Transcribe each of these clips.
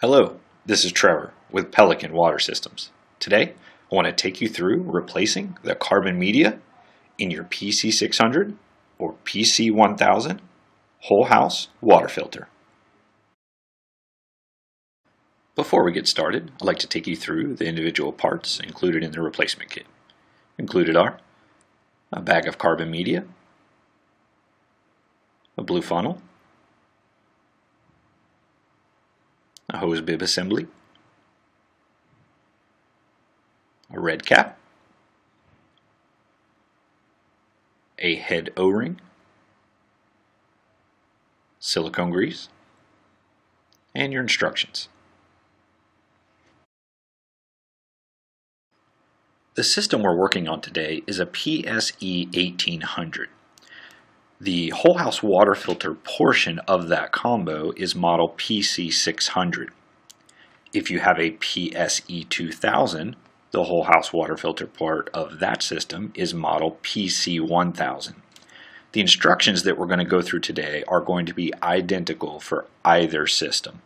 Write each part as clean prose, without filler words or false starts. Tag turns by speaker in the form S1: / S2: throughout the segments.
S1: Hello, this is Trevor with Pelican Water Systems. Today, I want to take you through replacing the carbon media in your PC600 or PC1000 whole house water filter. Before we get started, I'd like to take you through the individual parts included in the replacement kit. Included are a bag of carbon media, a blue funnel, a hose bib assembly, a red cap, a head O-ring, silicone grease, and your instructions. The system we're working on today is a PSE1800. The whole house water filter portion of that combo is model PC600. If you have a PSE2000, the whole house water filter part of that system is model PC1000. The instructions that we're going to go through today are going to be identical for either system.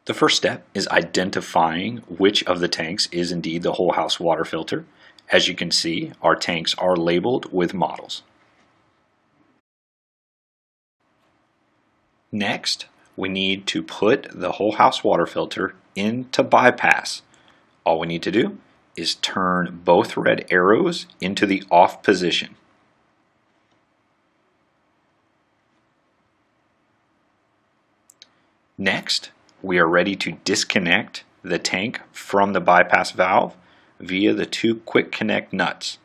S1: The first step is identifying which of the tanks is indeed the whole house water filter. As you can see, our tanks are labeled with models. Next, we need to put the whole house water filter into bypass. All we need to do is turn both red arrows into the off position. Next, we are ready to disconnect the tank from the bypass valve via the two quick connect nuts.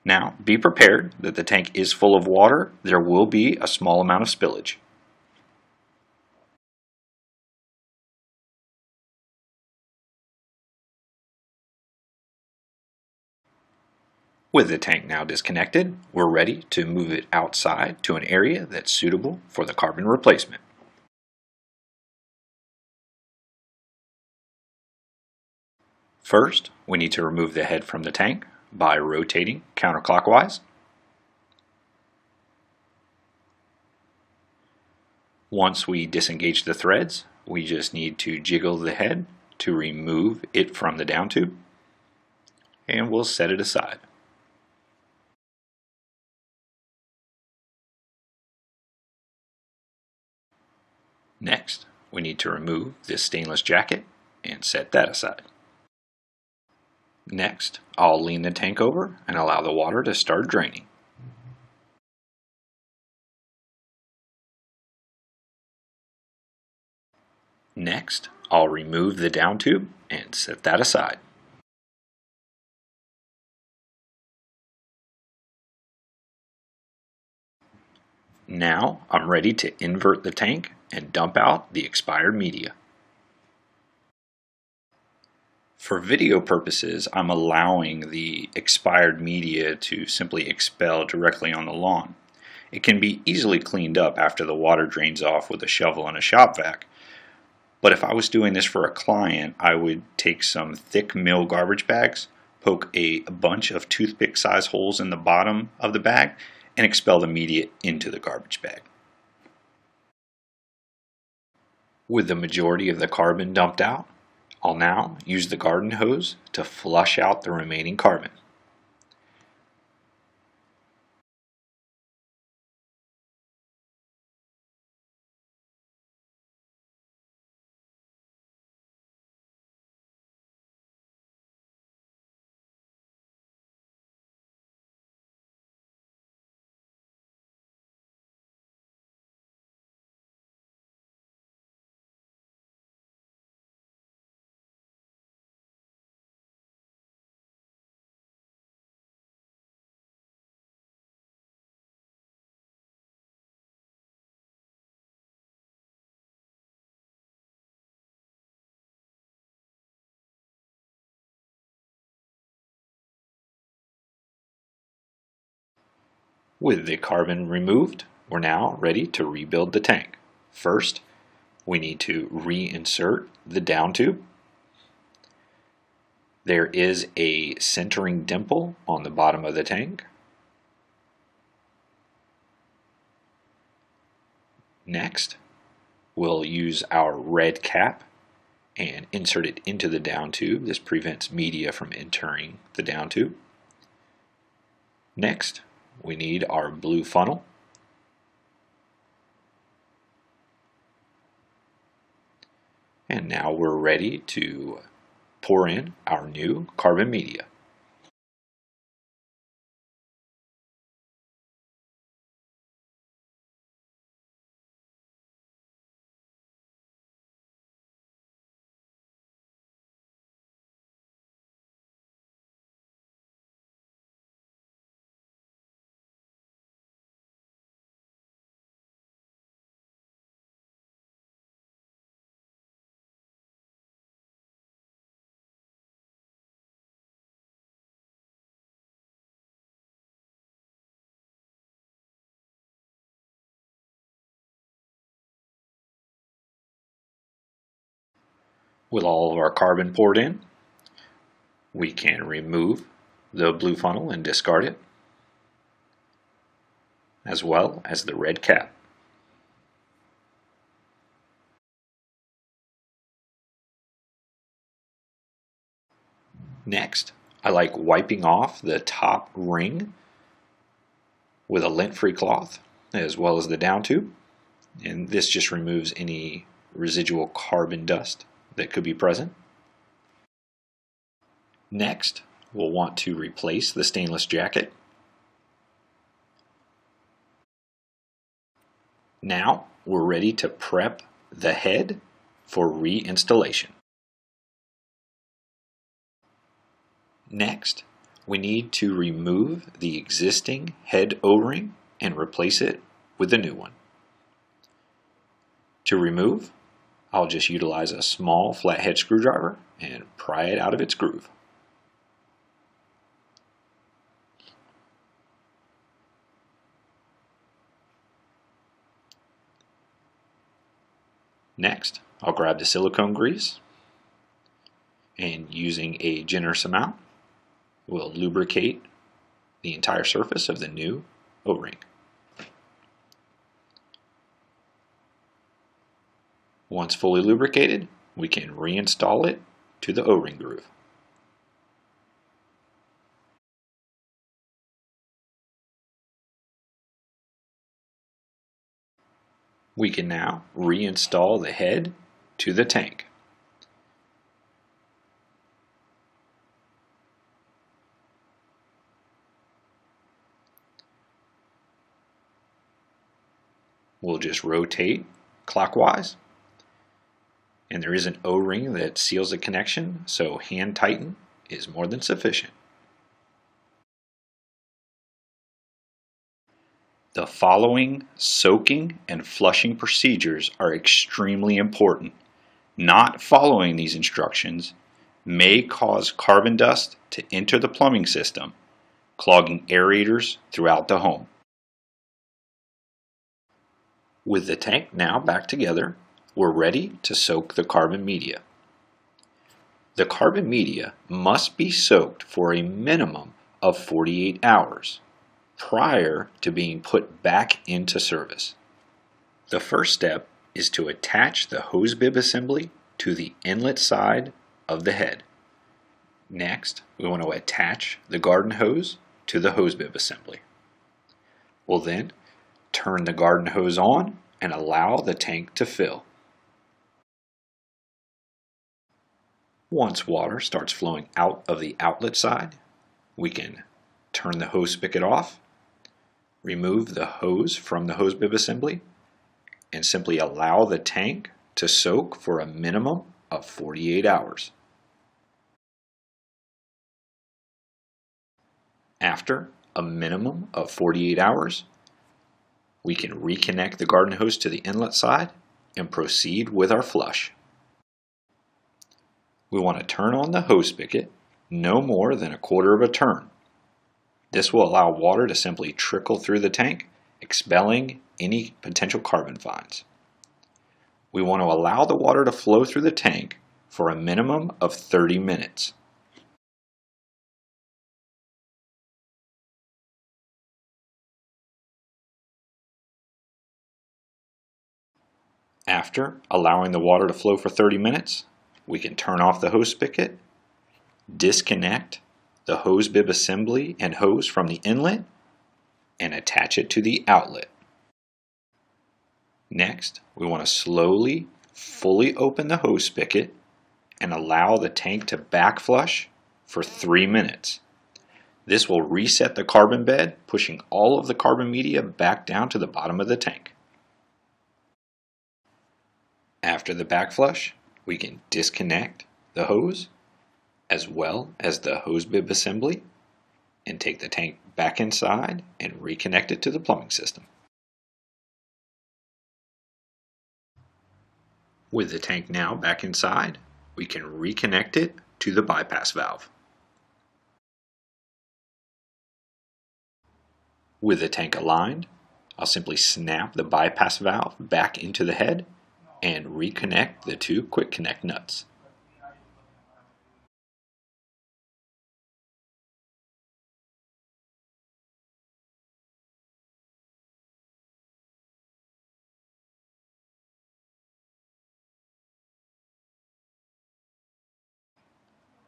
S1: Now, be prepared that the tank is full of water. There will be a small amount of spillage. With the tank now disconnected, we're ready to move it outside to an area that's suitable for the carbon replacement. First, we need to remove the head from the tank by rotating counterclockwise. Once we disengage the threads, we just need to jiggle the head to remove it from the down tube, and we'll set it aside. Next, we need to remove this stainless jacket and set that aside. Next, I'll lean the tank over and allow the water to start draining. Next, I'll remove the down tube and set that aside. Now I'm ready to invert the tank and dump out the expired media. For video purposes, I'm allowing the expired media to simply expel directly on the lawn. It can be easily cleaned up after the water drains off with a shovel and a shop vac. But if I was doing this for a client, I would take some thick mill garbage bags, poke a bunch of toothpick size holes in the bottom of the bag, and expel the media into the garbage bag. With the majority of the carbon dumped out, I'll now use the garden hose to flush out the remaining carbon. With the carbon removed, we're now ready to rebuild the tank. First, we need to reinsert the down tube. There is a centering dimple on the bottom of the tank. Next, we'll use our red cap and insert it into the down tube. This prevents media from entering the down tube. Next, we need our blue funnel. And now we're ready to pour in our new carbon media. With all of our carbon poured in, we can remove the blue funnel and discard it, as well as the red cap. Next, I like wiping off the top ring with a lint-free cloth, as well as the down tube, and this just removes any residual carbon dust that could be present. Next, we'll want to replace the stainless jacket. Now we're ready to prep the head for reinstallation. Next, we need to remove the existing head O-ring and replace it with a new one. To remove, I'll just utilize a small flathead screwdriver and pry it out of its groove. Next, I'll grab the silicone grease and using a generous amount, we'll lubricate the entire surface of the new O-ring. Once fully lubricated, we can reinstall it to the O-ring groove. We can now reinstall the head to the tank. We'll just rotate clockwise, and there is an O-ring that seals the connection, so hand tighten is more than sufficient. The following soaking and flushing procedures are extremely important. Not following these instructions may cause carbon dust to enter the plumbing system, clogging aerators throughout the home. With the tank now back together, we're ready to soak the carbon media. The carbon media must be soaked for a minimum of 48 hours prior to being put back into service. The first step is to attach the hose bib assembly to the inlet side of the head. Next, we want to attach the garden hose to the hose bib assembly. We'll then turn the garden hose on and allow the tank to fill. Once water starts flowing out of the outlet side, we can turn the hose spigot off, remove the hose from the hose bib assembly, and simply allow the tank to soak for a minimum of 48 hours. After a minimum of 48 hours, we can reconnect the garden hose to the inlet side and proceed with our flush. We want to turn on the hose spigot no more than a quarter of a turn. This will allow water to simply trickle through the tank, expelling any potential carbon fines. We want to allow the water to flow through the tank for a minimum of 30 minutes. After allowing the water to flow for 30 minutes, we can turn off the hose spigot, disconnect the hose bib assembly and hose from the inlet, and attach it to the outlet. Next, we want to slowly, fully open the hose spigot and allow the tank to back flush for 3 minutes. This will reset the carbon bed, pushing all of the carbon media back down to the bottom of the tank. After the back flush, we can disconnect the hose as well as the hose bib assembly and take the tank back inside and reconnect it to the plumbing system. With the tank now back inside, we can reconnect it to the bypass valve. With the tank aligned, I'll simply snap the bypass valve back into the head and reconnect the two quick connect nuts.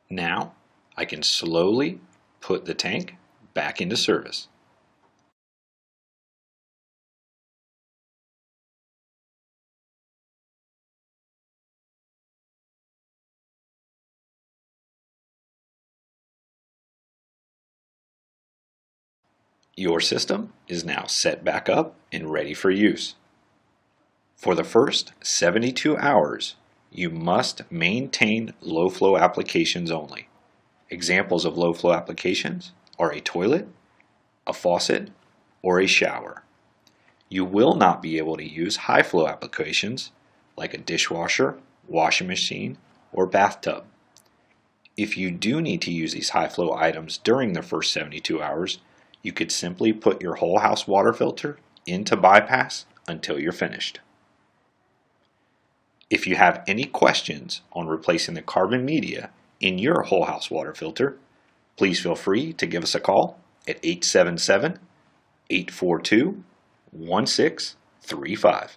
S1: Now I can slowly put the tank back into service. Your system is now set back up and ready for use. For the first 72 hours, you must maintain low flow applications only. Examples of low flow applications are a toilet, a faucet, or a shower. You will not be able to use high flow applications like a dishwasher, washing machine, or bathtub. If you do need to use these high flow items during the first 72 hours, you could simply put your whole house water filter into bypass until you're finished. If you have any questions on replacing the carbon media in your whole house water filter, please feel free to give us a call at 877-842-1635.